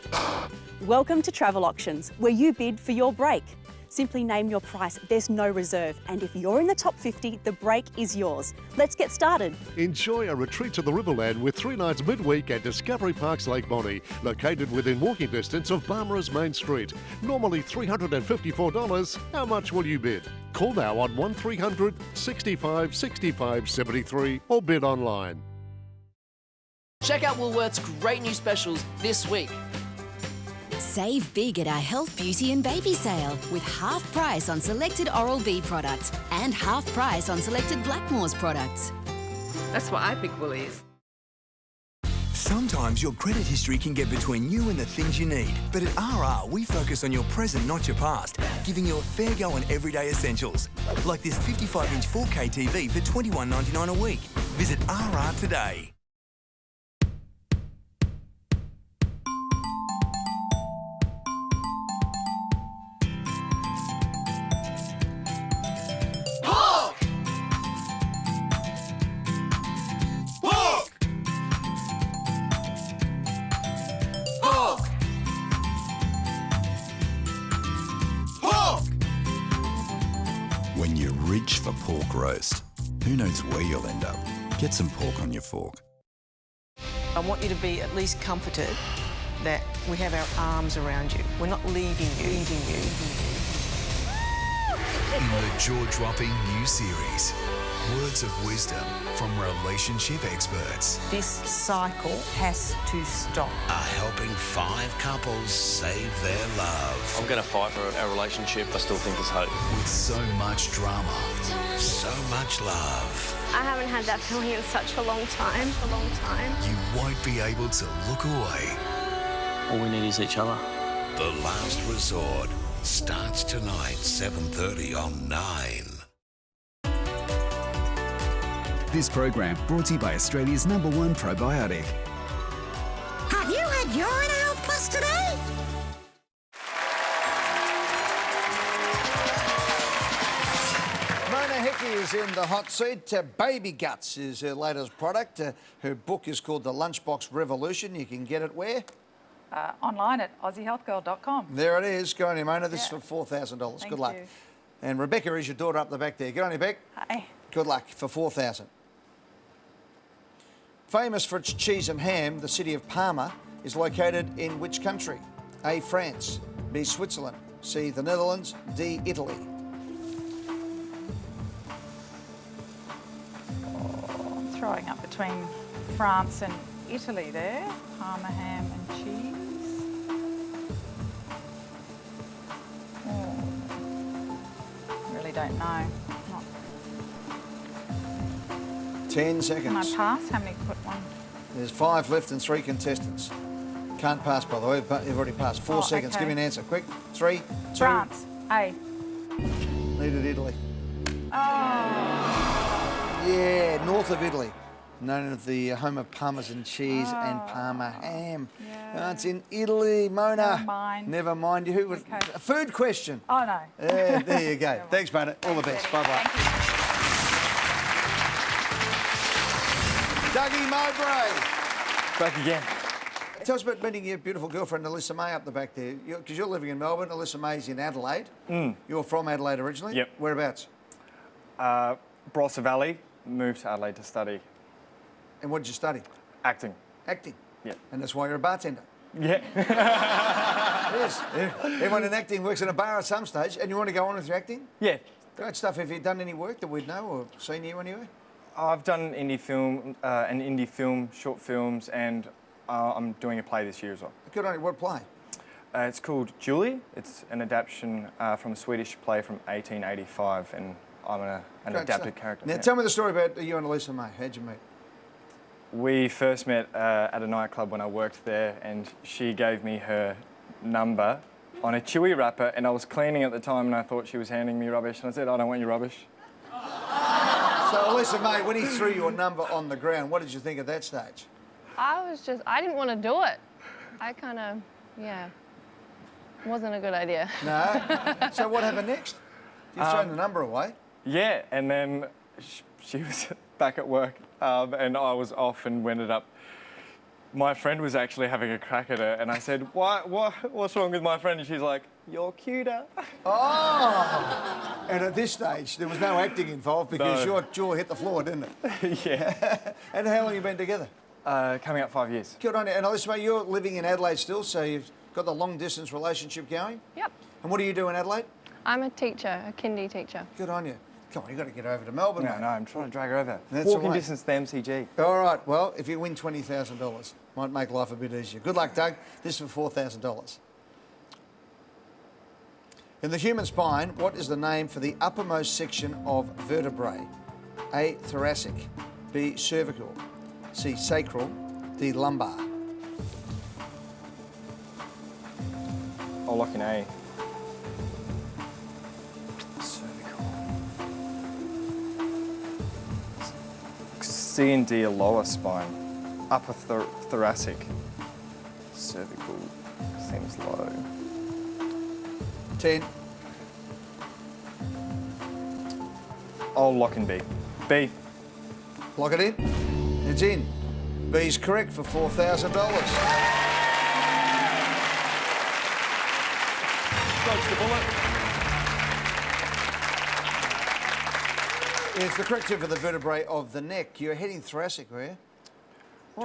Welcome to Travel Auctions, where you bid for your break. Simply name your price, there's no reserve. And if you're in the top 50, the break is yours. Let's get started. Enjoy a retreat to the Riverland with 3 nights midweek at Discovery Parks Lake Bonnie, located within walking distance of Barbara's Main Street. Normally $354. How much will you bid? Call now on 1300 65 65 73 or bid online. Check out Woolworth's great new specials this week. Save big at our Health, Beauty and Baby sale with half price on selected Oral-B products and half price on selected Blackmores products. That's what I think Woolies. Sometimes your credit history can get between you and the things you need. But at RR, we focus on your present, not your past, giving you a fair go on everyday essentials. Like this 55-inch 4K TV for $21.99 a week. Visit RR today. When you reach for pork roast, who knows where you'll end up? Get some pork on your fork. I want you to be at least comforted that we have our arms around you. We're not leaving you. In the jaw-dropping new series, words of wisdom from relationship experts. This cycle has to stop. Are helping 5 couples save their love. I'm going to fight for our relationship. I still think there's hope. With so much drama, so much love. I haven't had that feeling in such a long time. You won't be able to look away. All we need is each other. The Last Resort starts tonight, 7:30 on 9. This program brought to you by Australia's #1 probiotic. Have you had Urine Health Plus today? Mona Hickey is in the hot seat. Baby Guts is her latest product. Her book is called The Lunchbox Revolution. You can get it where? Online at AussieHealthGirl.com. There it is. Go on here, Mona. This is for $4,000. Good luck. you. And Rebecca is your daughter up the back there. Get on here, Beck. Hi. Good luck for $4,000. Famous for its cheese and ham, the city of Parma is located in which country? A, France. B, Switzerland. C, the Netherlands. D, Italy. between France and Italy there. Parma ham and cheese. Oh, really don't know. Not... 10 seconds. Can I pass? How many put one? There's 5 left and 3 contestants. Can't pass, by the way. You've already passed. 4 seconds. Okay. Give me an answer. Quick. 3, 2. France. A. Needed Italy. Oh. Yeah, north of Italy. Known as the home of Parmesan cheese and Parma ham. Yeah. It's in Italy, Mona. Never mind. Never mind. Who was a food question? Oh, no. Yeah, there you go. Thanks, Mona. All the best. Bye-bye. Dougie Mowbray. Back again. Tell us about meeting your beautiful girlfriend, Alyssa May, up the back there. Because you're living in Melbourne. Alyssa May's in Adelaide. You're from Adelaide originally? Yep. Whereabouts? Barossa Valley, moved to Adelaide to study. And what did you study? Acting. Acting? Yeah. And that's why you're a bartender? Yeah. Yes. Everyone in acting works in a bar at some stage. And you want to go on with your acting? Yeah. Great stuff. Have you done any work that we'd know or seen you anywhere? I've done indie film, short films, and I'm doing a play this year as well. Good on you. What play? It's called Julie. It's an adaptation from a Swedish play from 1885, and I'm an adapted character. Now, tell me the story about you and Alyssa May. How'd you meet? We first met at a nightclub when I worked there, and she gave me her number on a Chewy wrapper, and I was cleaning at the time, and I thought she was handing me rubbish, and I said, I don't want your rubbish. So, Alyssa May, when he threw your number on the ground, what did you think at that stage? I didn't want to do it. I wasn't a good idea. No? So what happened next? You've thrown the number away? Yeah, and then she was back at work, and I was off and ended up... My friend was actually having a crack at her, and I said, what's wrong with my friend? And she's like, you're cuter. Oh! And at this stage, there was no acting involved because your jaw hit the floor, didn't it? Yeah. And how long have you been together? Coming up 5 years. Good on you. And Alyssa May, you're living in Adelaide still, so you've got the long-distance relationship going? Yep. And what do you do in Adelaide? I'm a teacher, a kindy teacher. Good on you. Come on, you've got to get over to Melbourne, mate. No, I'm trying to drag her over. That's Walking distance to the MCG. All right, well, if you win $20,000, might make life a bit easier. Good luck, Doug. This is for $4,000. In the human spine, what is the name for the uppermost section of vertebrae? A, thoracic. B, cervical. C, sacral. D, lumbar. I'll lock in A. C and D are lower spine, upper thoracic, cervical seems low. 10. I'll lock in B. B. Lock it in. It's in. B's correct for $4,000. Dodge the bullet. It's the correct term for the vertebrae of the neck. You're heading thoracic, were you?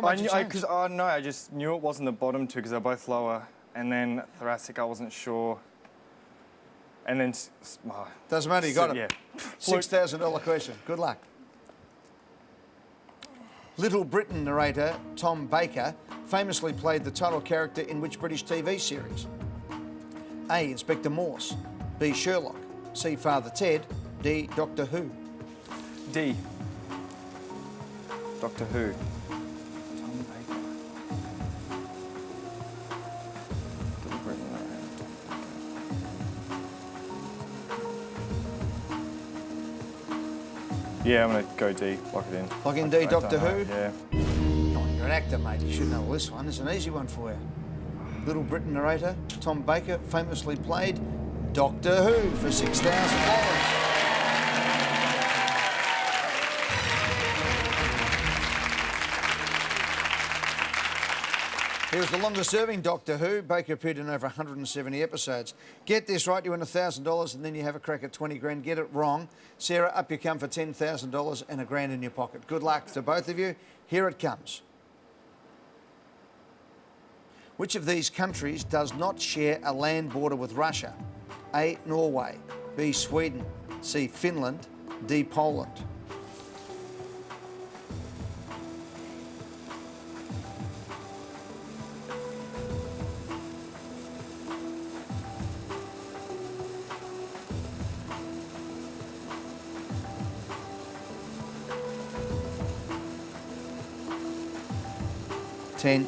I just knew it wasn't the bottom two because they're both lower, and then thoracic I wasn't sure. And then... Doesn't matter, you got it. Yeah. $6,000 question. Good luck. Little Britain narrator Tom Baker famously played the title character in which British TV series? A, Inspector Morse. B, Sherlock. C, Father Ted. D, Doctor Who. D. Doctor Who. Yeah, I'm going to go D. Lock it in. Lock in D, Doctor Who? Yeah. Come on, you're an actor, mate. You should know this one. It's an easy one for you. Little Britain narrator Tom Baker famously played Doctor Who for $6,000. He was the longest-serving Doctor Who. Baker appeared in over 170 episodes. Get this right, you win $1,000 and then you have a crack at 20 grand. Get it wrong. Sarah, up you come for $10,000 and $1,000 in your pocket. Good luck to both of you. Here it comes. Which of these countries does not share a land border with Russia? A, Norway. B, Sweden. C, Finland. D, Poland. 10.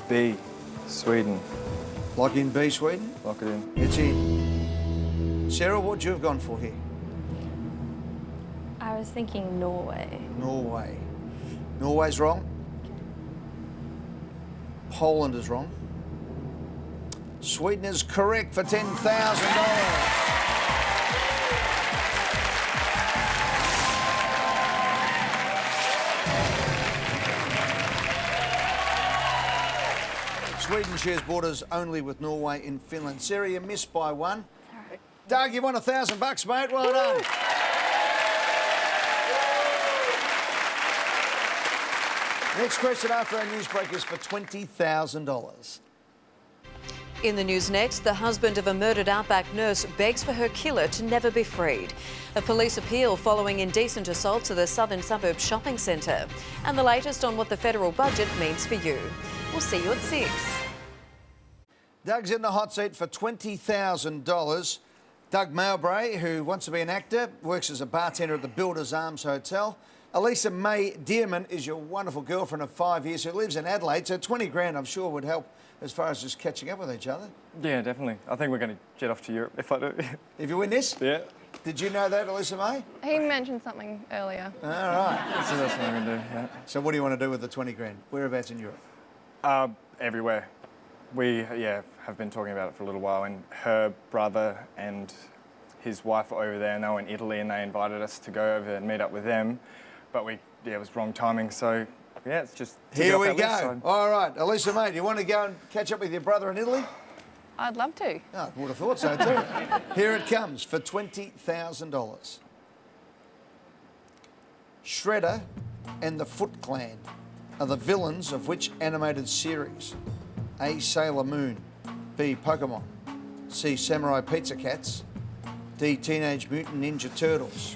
B, Sweden. Lock in B, Sweden. Lock it in. It's in. Sarah, what would you have gone for here? I was thinking Norway. Norway. Norway's wrong. Poland is wrong. Sweden is correct for $10,000. Sweden shares borders only with Norway and Finland. Sarah, you missed by one. Sorry. Doug, you won $1,000, mate. Well done. Next question after our news break is for $20,000. In the news next, the husband of a murdered Outback nurse begs for her killer to never be freed. A police appeal following indecent assaults at the southern suburb shopping centre. And the latest on what the federal budget means for you. We'll see you at 6. Doug's in the hot seat for $20,000. Doug Mowbray, who wants to be an actor, works as a bartender at the Builders Arms Hotel. Elisa May Dearman is your wonderful girlfriend of 5 years who lives in Adelaide, so 20 grand I'm sure would help as far as just catching up with each other. Yeah, definitely. I think we're going to jet off to Europe if I do. If you win this? Yeah. Did you know that, Elisa May? He mentioned something earlier. All right. So that's what I'm going to do, yeah. So what do you want to do with the 20 grand? Whereabouts in Europe? Everywhere. We, have been talking about it for a little while, and her brother and his wife are over there, and they were in Italy, and they invited us to go over and meet up with them. But it was wrong timing, so yeah, it's just... Here we go. All right, Elisa, mate, you want to go and catch up with your brother in Italy? I'd love to. Oh, I would have thought so too. Here it comes for $20,000. Shredder and the Foot Clan are the villains of which animated series? A, Sailor Moon. B, Pokemon. C, Samurai Pizza Cats. D, Teenage Mutant Ninja Turtles.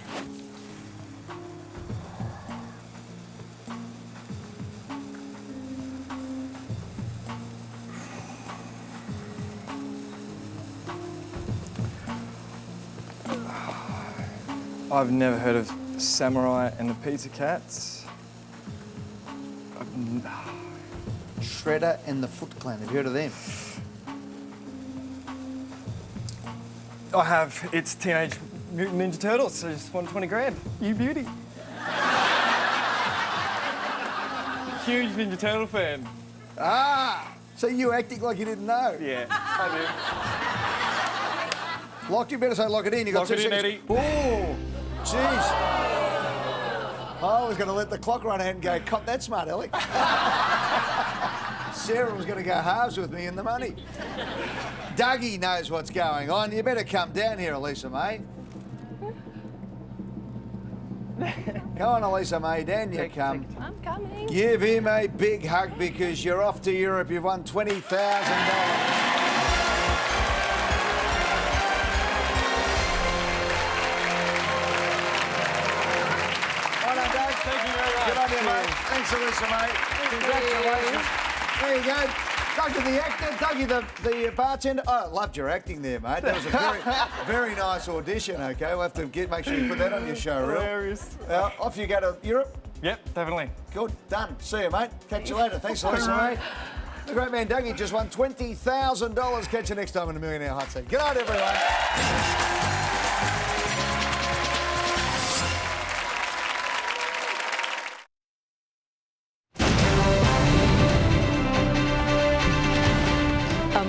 I've never heard of Samurai and the Pizza Cats. Shredder and the Foot Clan. Have you heard of them? I have. It's Teenage Mutant Ninja Turtles, so just won 20 grand. You beauty. Huge Ninja Turtle fan. Ah! So you acting like you didn't know? Yeah, I did. Lock, you better say lock it in. You got 2 seconds. Eddie. Oh, jeez. I was going to let the clock run ahead and go, cop that smart, Alec. Sarah was going to go halves with me in the money. Dougie knows what's going on. You better come down here, Elisa May. Come on, Elisa May, down you come. I'm coming. Give him a big hug because you're off to Europe. You've won $20,000. Good on you, mate. Thanks, Elisa, mate. Congratulations. There you go. Dougie the actor, Dougie the bartender. Oh, loved your acting there, mate. That was a very nice audition, OK? We'll have to make sure you put that on your show, reel. Hilarious. Off you go to Europe? Yep, definitely. Good, done. See you, mate. Catch you later. Thanks, Elisa, mate. The great man Dougie just won $20,000. Catch you next time in the Millionaire Hot Seat. Good night, everyone.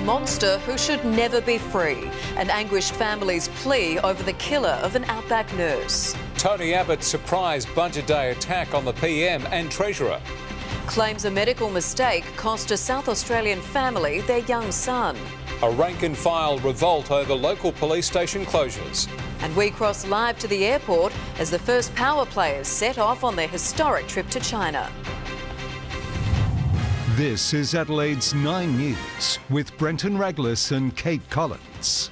Monster who should never be free. An anguished family's plea over the killer of an Outback nurse. Tony Abbott's surprise Budget Day attack on the PM and Treasurer. Claims a medical mistake cost a South Australian family their young son. A rank-and-file revolt over local police station closures. And we cross live to the airport as the first power players set off on their historic trip to China. This is Adelaide's 9 News with Brenton Raglis and Kate Collins.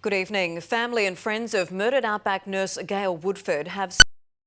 Good evening. Family and friends of murdered Outback nurse Gail Woodford have